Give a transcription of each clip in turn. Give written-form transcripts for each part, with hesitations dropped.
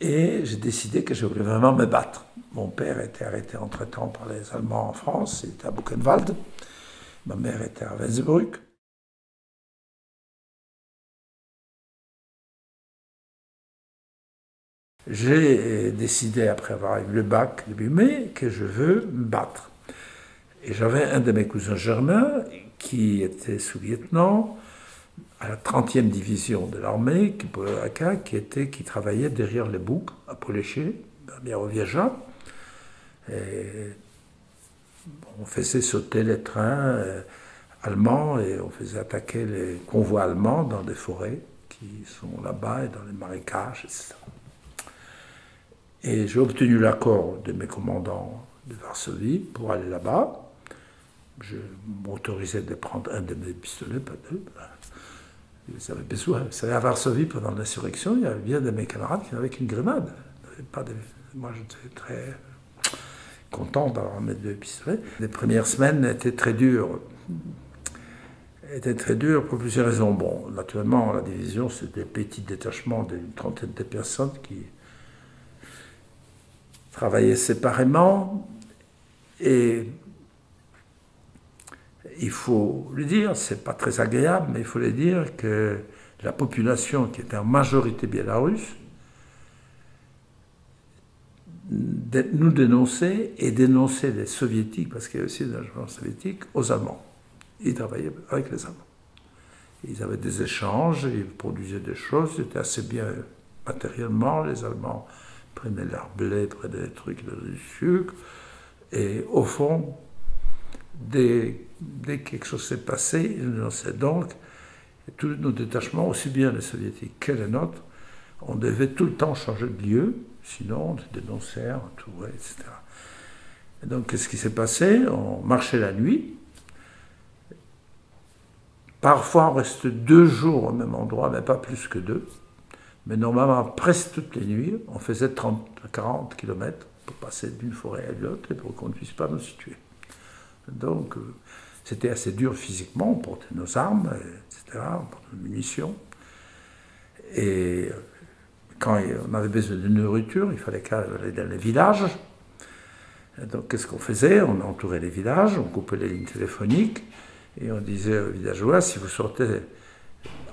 Et j'ai décidé que je voulais vraiment me battre. Mon père était arrêté entre-temps par les Allemands en France, il était à Buchenwald. Ma mère était à Wenzebruck. J'ai décidé, après avoir eu le bac début mai, que je veux me battre. Et j'avais un de mes cousins germains qui était sous-lieutenant à la 30e division de l'armée, qui travaillait derrière les boucs à Poléché, à Biarrovieja. On faisait sauter les trains allemands et on faisait attaquer les convois allemands dans des forêts qui sont là-bas et dans les marécages, etc. Et j'ai obtenu l'accord de mes commandants de Varsovie pour aller là-bas. Je m'autorisais de prendre un de mes pistolets, pas deux. Ils avaient besoin. Vous savez, à Varsovie, pendant l'insurrection, il y avait bien de mes camarades qui n'avaient qu'une grenade. Moi, j'étais très content d'avoir mes deux pistolets. Les premières semaines étaient très dures. Pour plusieurs raisons. Bon, naturellement, la division, c'est des petits détachements d'une trentaine de personnes qui travaillaient séparément. Et il faut le dire, c'est pas très agréable, mais il faut le dire que la population qui était en majorité biélorusse nous dénonçait et dénonçait les soviétiques, parce qu'il y avait aussi des agents soviétiques, aux Allemands. Ils travaillaient avec les Allemands. Ils avaient des échanges, ils produisaient des choses, c'était assez bien matériellement. Les Allemands prenaient leur blé, prenaient des trucs, du sucre, et au fond, dès que quelque chose s'est passé, ils nous dénonçaient. Donc, tous nos détachements, aussi bien les soviétiques que les nôtres, on devait tout le temps changer de lieu, sinon on dénonçait, on entourait, etc. Et donc, qu'est-ce qui s'est passé? On marchait la nuit. Parfois, on reste 2 jours au même endroit, mais pas plus que 2. Mais normalement, presque toutes les nuits, on faisait 30 à 40 km pour passer d'une forêt à l'autre et pour qu'on ne puisse pas nous situer. Donc, c'était assez dur physiquement, on portait nos armes, etc., on portait nos munitions. Et quand on avait besoin de nourriture, il fallait aller dans les villages. Et donc, qu'est-ce qu'on faisait? On entourait les villages, on coupait les lignes téléphoniques, et on disait aux villageois, si vous sortez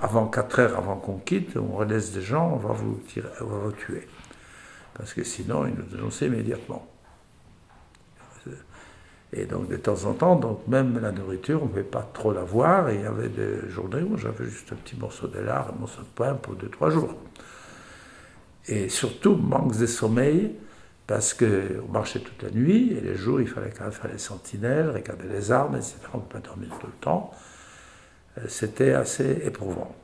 avant 4 heures, avant qu'on quitte, on relaisse des gens, on va vous tuer. Parce que sinon, ils nous dénonçaient immédiatement. Et donc, de temps en temps, donc même la nourriture, on ne pouvait pas trop l'avoir, et il y avait des journées où j'avais juste un petit morceau de lard, un morceau de pain pour 2-3 jours. Et surtout, manque de sommeil, parce qu'on marchait toute la nuit, et les jours, il fallait quand même faire les sentinelles, regarder les armes, etc. On ne peut pas dormir tout le temps. C'était assez éprouvant.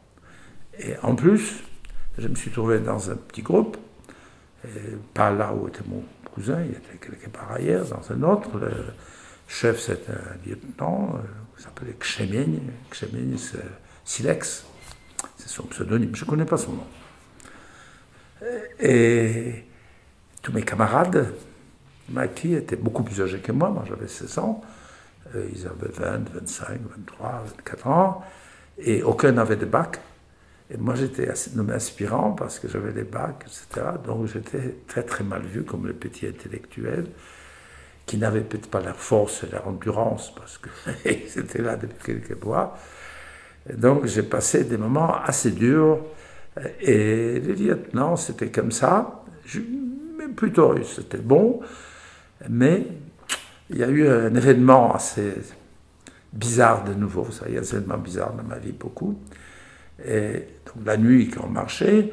Et en plus, je me suis trouvé dans un petit groupe, pas là où était mon cousin, il était quelque part ailleurs, dans un autre. Le chef, c'était un lieutenant, qui s'appelait Kshemień, Silex, c'est son pseudonyme, je ne connais pas son nom. Et tous mes camarades, qui étaient beaucoup plus âgés que moi j'avais 16 ans, ils avaient 20, 25, 23, 24 ans, et aucun n'avait de bac. Et moi, j'étais nommé aspirant parce que j'avais les bacs, etc. Donc, j'étais très, très mal vu comme le petit intellectuel qui n'avait peut-être pas la force et la endurance parce qu'ils étaient là depuis quelques mois. Et donc, j'ai passé des moments assez durs. Et le lieutenant, c'était comme ça. Plutôt, c'était bon. Mais il y a eu un événement assez bizarre de nouveau. Ça, il y a des événements bizarres dans ma vie, beaucoup. Et donc la nuit, quand on marchait,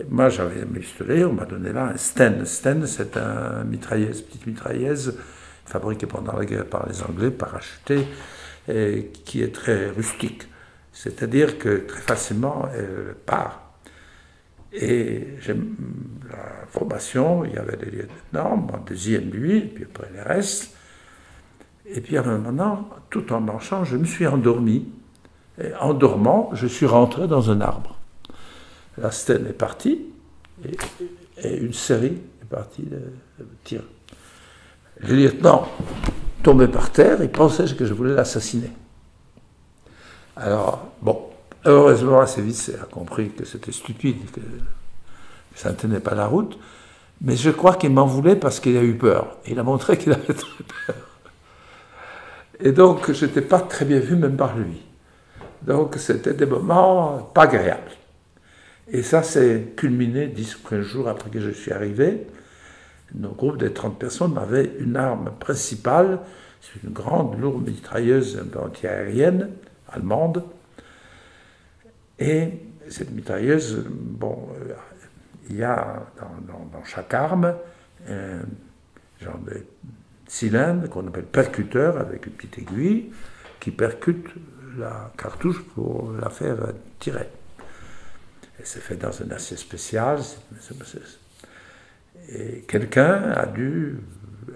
moi j'avais un pistolet, on m'a donné là un Sten. Sten, c'est une petite mitrailleuse fabriquée pendant la guerre par les Anglais, parachutée, et qui est très rustique. C'est-à-dire que très facilement, elle part. Et la formation, il y avait des lieutenants, mon deuxième lui, et puis après les restes. Et puis à un moment, tout en marchant, je me suis endormi. Et en dormant, je suis rentré dans un arbre. La Sten est partie, et une série est partie de tirs. Le lieutenant tombé par terre, il pensait que je voulais l'assassiner. Alors, bon, heureusement, assez vite, il a compris que c'était stupide, Ça ne tenait pas la route. Mais je crois qu'il m'en voulait parce qu'il a eu peur. Il a montré qu'il avait très peur. Et donc, je n'étais pas très bien vu, même par lui. Donc, c'était des moments pas agréables. Et ça s'est culminé 10 ou 15 jours après que je suis arrivé. Nos groupes de 30 personnes avaient une arme principale, c'est une grande, lourde mitrailleuse anti-aérienne allemande. Et cette mitrailleuse, bon, il y a dans chaque arme un genre de cylindre qu'on appelle percuteur avec une petite aiguille qui percute la cartouche pour la faire tirer. Et c'est fait dans un acier spécial. Et quelqu'un a dû,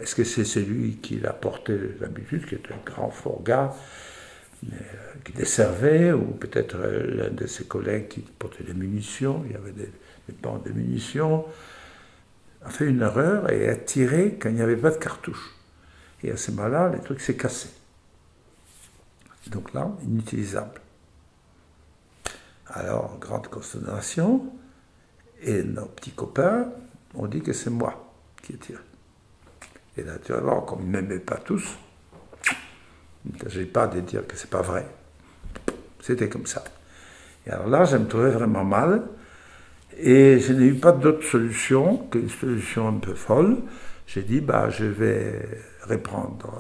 est-ce que c'est celui qui l'a porté d'habitude, qui est un grand fort gars, qui desservait, ou peut-être l'un de ses collègues qui portait des munitions, il y avait des bancs de munitions, a fait une erreur et a tiré quand il n'y avait pas de cartouche. Et à ce moment-là, le truc s'est cassé. Donc là, inutilisable. Alors, grande consternation, et nos petits copains ont dit que c'est moi qui ai tiré. Et naturellement, comme ils ne m'aimaient pas tous, il ne s'agit pas de dire que c'est pas vrai. C'était comme ça. Et alors là, je me trouvais vraiment mal, et je n'ai eu pas d'autre solution qu'une solution un peu folle. J'ai dit, bah, je vais reprendre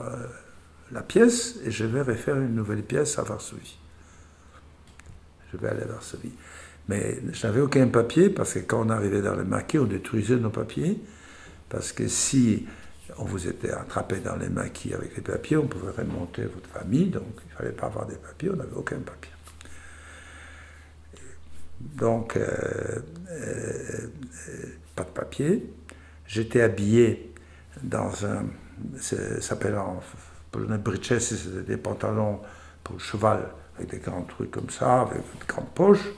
la pièce et je vais refaire une nouvelle pièce à Varsovie. Je vais aller à Varsovie. Mais je n'avais aucun papier, parce que quand on arrivait dans les maquis, on détruisait nos papiers, parce que si on vous était attrapé dans les maquis avec les papiers, on pouvait remonter votre famille, donc il ne fallait pas avoir des papiers, on n'avait aucun papier. Donc, pas de papier. J'étais habillé dans un, ça s'appelle en polonais britches, c'est des pantalons pour le cheval, avec des grands trucs comme ça, avec de grandes poches.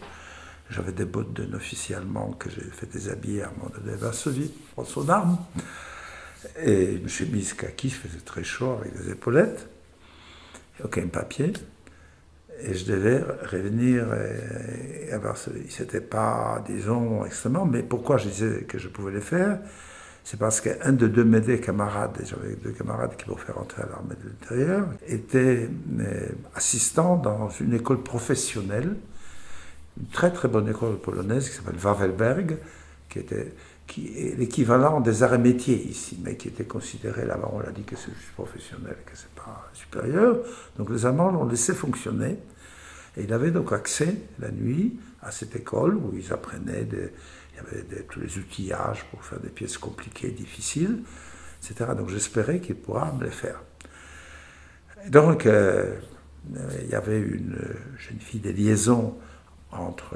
J'avais des bottes d'un officier allemand que j'ai fait déshabiller à mon de Varsovie pour son arme. Et une chemise kaki, il faisait très chaud avec des épaulettes, aucun papier. Et je devais revenir à Varsovie. C'était pas, disons, extrêmement, mais pourquoi je disais que je pouvais le faire? C'est parce qu'un de mes camarades, j'avais deux camarades qui m'ont fait rentrer à l'armée de l'intérieur, était assistant dans une école professionnelle, une très très bonne école polonaise qui s'appelle Wawelberg, qui est l'équivalent des arts et métiers ici, mais qui était considéré là-bas, on l'a dit que c'est juste professionnel, que c'est pas supérieur. Donc les Allemands l'ont laissé fonctionner. Et il avait donc accès la nuit à cette école où ils apprenaient, il y avait tous les outillages pour faire des pièces compliquées, difficiles, etc. Donc j'espérais qu'il pourra me les faire. Et donc il y avait une jeune fille de liaison entre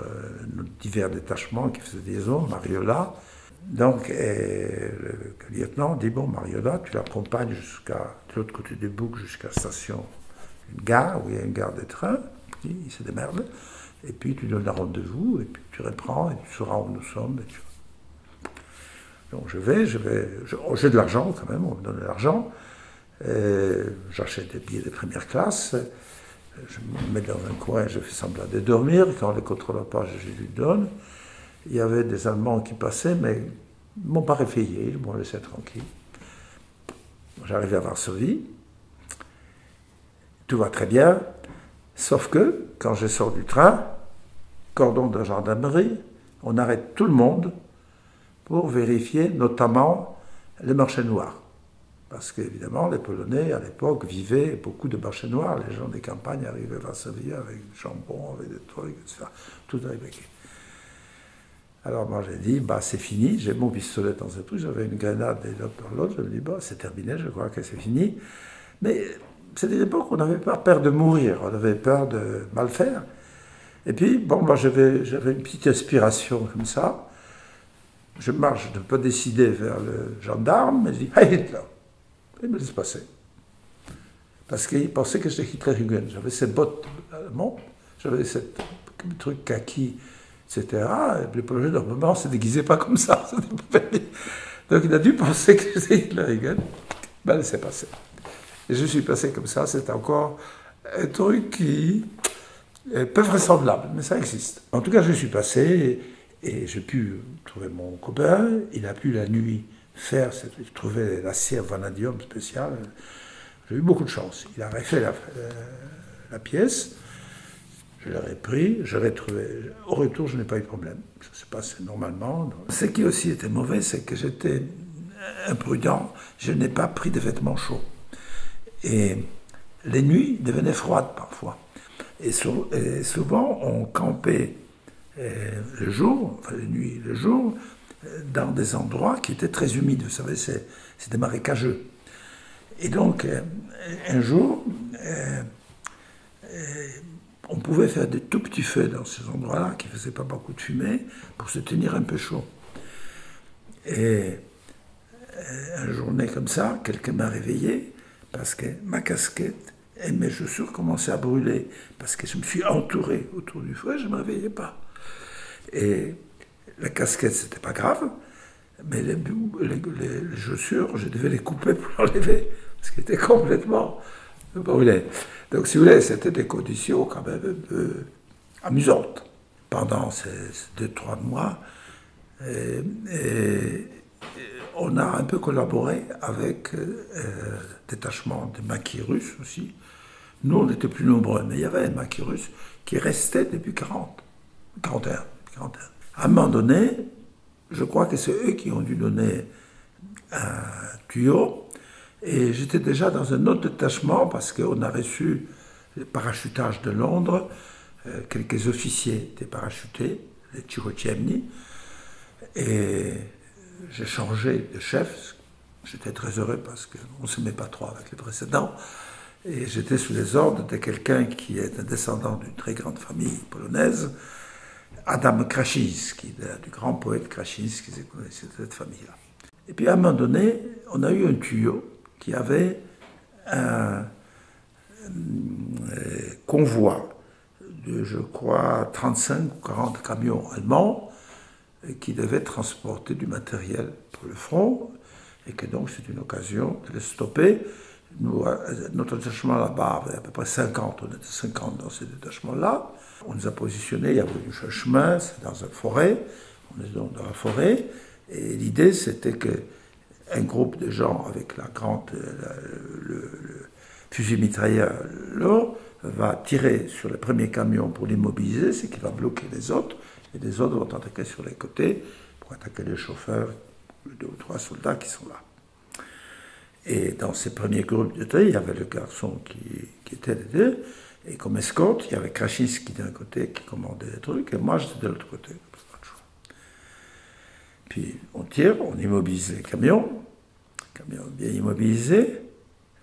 nos divers détachements qui faisaient des liaisons, Mariola. Donc le lieutenant dit, bon Mariola, tu l'accompagnes jusqu'à l'autre côté du bouc, jusqu'à la station, une gare, où il y a une gare de train. Il se démerde, et puis tu donnes un rendez-vous, et puis tu reprends, et tu sauras où nous sommes. Donc j'ai de l'argent quand même, on me donne de l'argent, j'achète des billets de première classe, je me mets dans un coin, je fais semblant de dormir, quand les contrôleurs passent, je lui donne. Il y avait des Allemands qui passaient, mais ils ne m'ont pas réveillé, ils m'ont laissé tranquille. J'arrive à Varsovie, tout va très bien. Sauf que, quand je sors du train, cordon de gendarmerie, on arrête tout le monde pour vérifier notamment les marchés noirs. Parce qu'évidemment, les Polonais, à l'époque, vivaient beaucoup de marchés noirs. Les gens des campagnes arrivaient à Varsovie avec du jambon, avec des trucs, etc. Tout arrivait. Alors moi j'ai dit, bah c'est fini, j'ai mon pistolet dans un truc, j'avais une grenade et l'autre dans l'autre, je me dis, bah c'est terminé, je crois que c'est fini. Mais c'était l'époque où on n'avait pas peur de mourir, on avait peur de mal faire. Et puis, bon, moi j'avais une petite inspiration comme ça. Je marche d'un peu décidé vers le gendarme, et je dis « Hey Hitler !» Il me laisse passer. Parce qu'il pensait que j'étais Hitler-Jugend. J'avais ces bottes allemandes, j'avais ce truc kaki, etc. Et puis le projet, normalement, ne se déguisait pas comme ça. Donc il a dû penser que j'étais Hitler-Jugend. Il m'a laissé passer. Et je suis passé comme ça, c'est encore un truc qui est peu vraisemblable, mais ça existe. En tout cas, je suis passé, Et j'ai pu trouver mon copain, il a pu la nuit faire, trouver la cire vanadium spéciale. J'ai eu beaucoup de chance. Il a refait la pièce, je l'ai repris, je l'ai trouvé. Au retour, je n'ai pas eu de problème. Ça s'est passé normalement. Ce qui aussi était mauvais, c'est que j'étais imprudent. Je n'ai pas pris de vêtements chauds. Et les nuits devenaient froides parfois. Et souvent, on campait le jour, enfin les nuits, le jour, dans des endroits qui étaient très humides. Vous savez, c'était marécageux. Et donc, un jour, on pouvait faire des tout petits feux dans ces endroits-là, qui ne faisaient pas beaucoup de fumée, pour se tenir un peu chaud. Et une journée comme ça, quelqu'un m'a réveillé, parce que ma casquette et mes chaussures commençaient à brûler, parce que je me suis entouré autour du feu, je ne me réveillais pas. Et la casquette, c'était pas grave, mais les chaussures, je devais les couper pour l'enlever, parce qu'elles étaient complètement brûlées. Donc, si vous voulez, c'était des conditions quand même un peu amusantes pendant ces 2-3 mois. Et on a un peu collaboré avec le détachement des maquis russes aussi. Nous, on était plus nombreux, mais il y avait un maquis russe qui restait depuis 41. À un moment donné, je crois que c'est eux qui ont dû donner un tuyau. Et j'étais déjà dans un autre détachement parce qu'on a reçu le parachutage de Londres. Quelques officiers étaient parachutés, les Tchirotchemni. Et j'ai changé de chef. J'étais très heureux parce qu'on ne s'aimait pas trop avec les précédents. Et j'étais sous les ordres de quelqu'un qui est un descendant d'une très grande famille polonaise, Adam Krasinski, du grand poète Krasinski, qui connaissait cette famille-là. Et puis à un moment donné, on a eu un tuyau qui avait un convoi de, je crois, 35 ou 40 camions allemands qui devaient transporter du matériel pour le front, et que donc c'est une occasion de les stopper. Nous, notre détachement là-bas avait à peu près 50, on était 50 dans ces détachements-là. On nous a positionnés, il y avait un chemin, c'est dans une forêt, on est donc dans la forêt, et l'idée c'était qu'un groupe de gens avec le fusil mitrailleur là, va tirer sur le premier camion pour l'immobiliser, c'est qu'il va bloquer les autres, et les autres vont attaquer sur les côtés pour attaquer les chauffeurs, 2 ou 3 soldats qui sont là. Et dans ces premiers groupes de tir, il y avait le garçon qui était les deux, et comme escorte, il y avait Krasinski d'un côté qui commandait les trucs, et moi j'étais de l'autre côté. Puis on tire, on immobilise les camions bien immobilisés,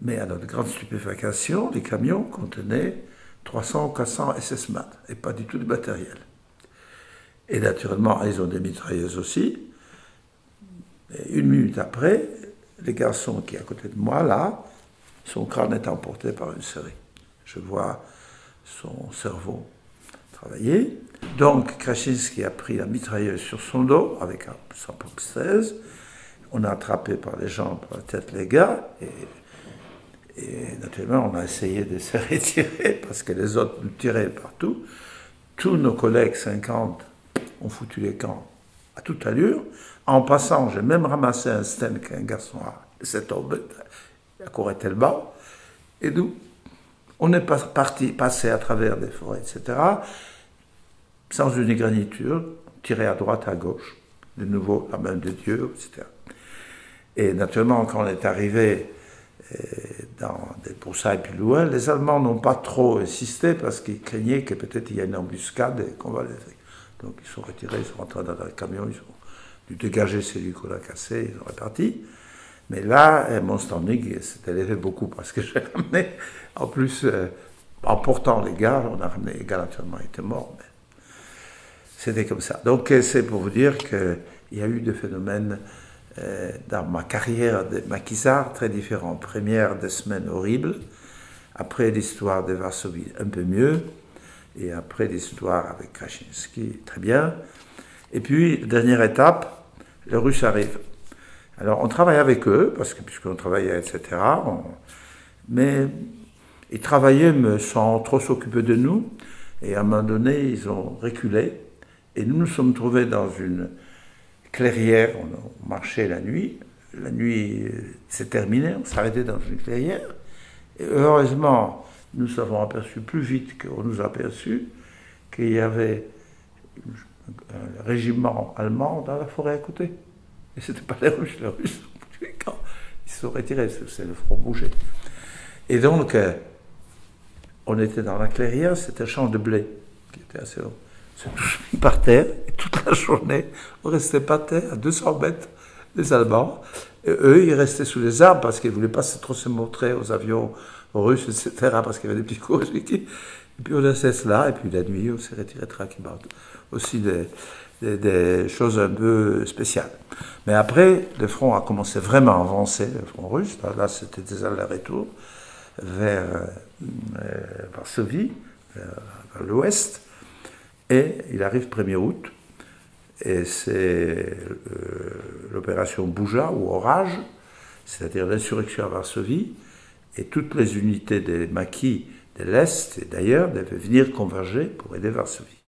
mais à notre grande stupéfaction, les camions contenaient 300 ou 400 SS-MAT, et pas du tout de matériel. Et naturellement, ils ont des mitrailleuses aussi. Et 1 minute après, le garçon qui est à côté de moi, là, son crâne est emporté par une série. Je vois son cerveau travailler. Donc, Krasinski a pris la mitrailleuse sur son dos, avec un 116. On a attrapé par les jambes, par la tête, les gars. Et naturellement, on a essayé de se retirer, parce que les autres nous tiraient partout. Tous nos collègues, 50, ont foutu les camps à toute allure. En passant, j'ai même ramassé un stand qu'un garçon s'est tombé, il courait tellement. Et nous, on est passé à travers des forêts, etc., sans une égratignure, tiré à droite, à gauche. De nouveau, la main de Dieu, etc. Et naturellement, quand on est arrivé dans des broussailles plus loin, les Allemands n'ont pas trop insisté parce qu'ils craignaient que peut-être il y ait une embuscade et qu'on va les... Donc ils sont retirés, ils sont rentrés dans le camion, ils ont dû dégager celui qu'on a cassé, ils sont repartis. Mais là, mon standing s'est élevé beaucoup parce que j'ai ramené, en plus, en portant les gars, on a ramené les gars, naturellement, ils étaient morts. Mais c'était comme ça. Donc c'est pour vous dire qu'il y a eu des phénomènes dans ma carrière de maquisard très différents. Première, des semaines horribles. Après l'histoire de Varsovie, un peu mieux. Et après l'histoire avec Krasinski, très bien. Et puis, dernière étape, les Russes arrivent. Alors, on travaille avec eux, puisqu'on travaillait, etc. Mais ils travaillaient sans trop s'occuper de nous. Et à un moment donné, ils ont reculé. Et nous nous sommes trouvés dans une clairière, on marchait la nuit s'est terminée, on s'arrêtait dans une clairière, et heureusement, nous avons aperçu plus vite qu'on nous a aperçu qu'il y avait un régiment allemand dans la forêt à côté. Et c'était pas les Russes quand ils se sont retirés, c'est le front bougé. Et donc, on était dans la clairière, c'était un champ de blé, qui était assez haut. On s'est tous mis par terre, et toute la journée, on restait par terre, à 200 mètres des Allemands. Et eux, ils restaient sous les arbres parce qu'ils ne voulaient pas trop se montrer aux avions russes, etc., parce qu'il y avait des petits cours. Et puis on restait là, et puis la nuit, on s'est retiré tranquillement. Aussi des choses un peu spéciales. Mais après, le front a commencé vraiment à avancer, le front russe. Là c'était des allers-retours vers Varsovie, vers l'ouest. Et il arrive 1er août, et c'est l'opération Bouja ou Orage, c'est-à-dire l'insurrection à Varsovie, et toutes les unités des maquis de l'Est et d'ailleurs devaient venir converger pour aider Varsovie.